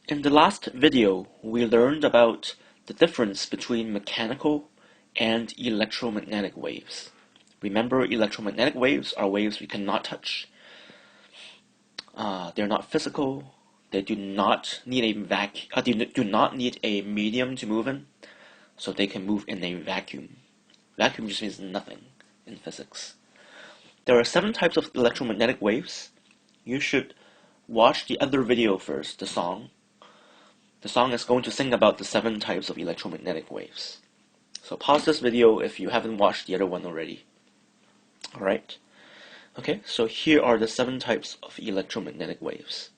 In the last video, we learned about the difference between mechanical and electromagnetic waves. Remember, electromagnetic waves are waves we cannot touch. They're not physical. They do not need a medium to move in, so they can move in a vacuum. Vacuum just means nothing in physics. There are 7 types of electromagnetic waves. You should watch the other video first, the song. The song is going to sing about the 7 types of electromagnetic waves. So pause this video if you haven't watched the other one already. Alright? Okay, so here are the 7 types of electromagnetic waves.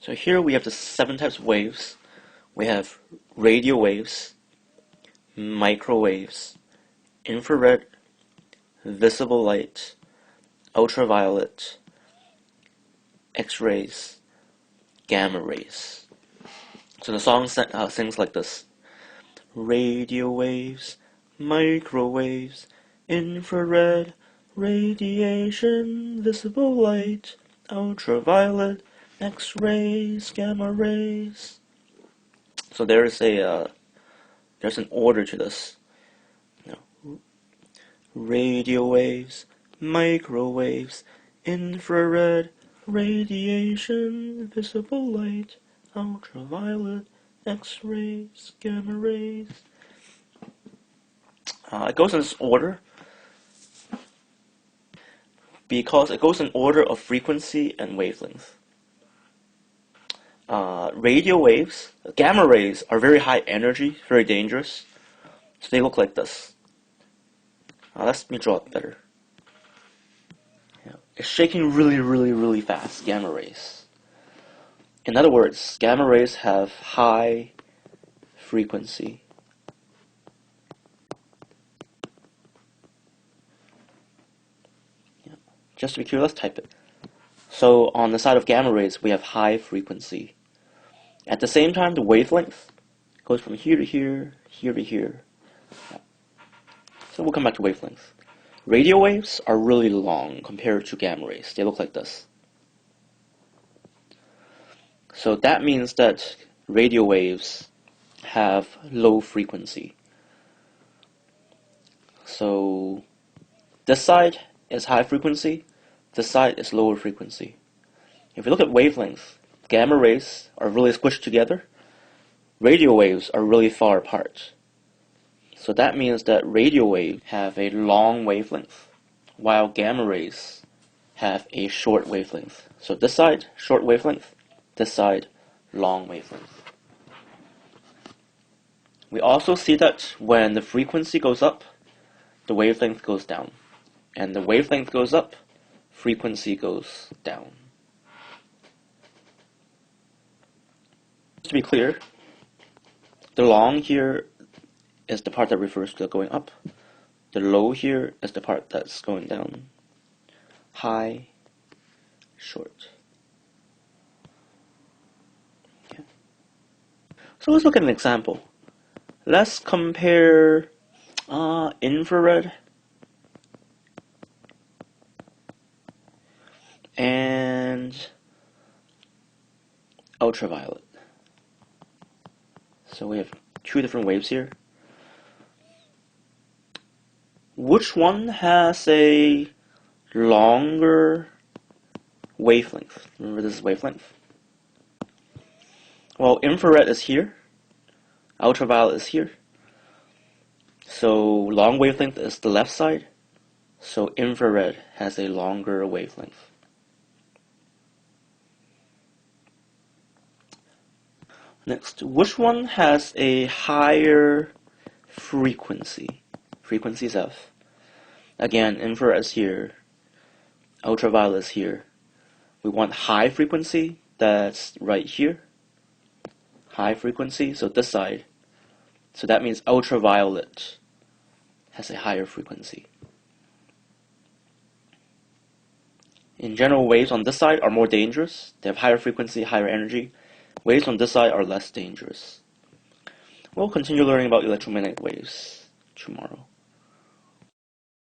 So here we have the 7 types of waves. We have radio waves, microwaves, infrared, visible light, ultraviolet, X-rays, gamma rays. So the song sings like this. Radio waves, microwaves, infrared, radiation, visible light, ultraviolet, X-rays, gamma rays. So there's an order to this. Radio waves, microwaves, infrared, radiation, visible light, ultraviolet, X-rays, gamma rays. It goes in this order because it goes in order of frequency and wavelength. Radio waves, gamma rays, are very high energy, very dangerous. So they look like this. Let me draw it better. It's shaking really fast, gamma rays. In other words, gamma rays have high frequency. Just to be clear, let's type it. So on the side of gamma rays, we have high frequency. At the same time, the wavelength goes from here to here, here to here. So we'll come back to wavelength. Radio waves are really long compared to gamma rays. They look like this. So that means that radio waves have low frequency. So this side is high frequency, this side is lower frequency. If you look at wavelength, gamma rays are really squished together. Radio waves are really far apart. So that means that radio waves have a long wavelength, while gamma rays have a short wavelength. So this side, short wavelength, this side, long wavelength. We also see that when the frequency goes up, the wavelength goes down. And the wavelength goes up, frequency goes down. To be clear, the long here is the part that refers to going up. The low here is the part that's going down. High, short. Okay. So let's look at an example. Let's compare infrared and ultraviolet. So we have 2 different waves here. Which one has a longer wavelength? Remember, this is wavelength. Well, infrared is here, ultraviolet is here. So long wavelength is the left side, so infrared has a longer wavelength. Next, which one has a higher frequency? Frequency is F. Again, infrared is here, ultraviolet is here. We want high frequency, that's right here. High frequency, so this side. So that means ultraviolet has a higher frequency. In general, waves on this side are more dangerous. They have higher frequency, higher energy. Waves on this side are less dangerous. We'll continue learning about electromagnetic waves tomorrow.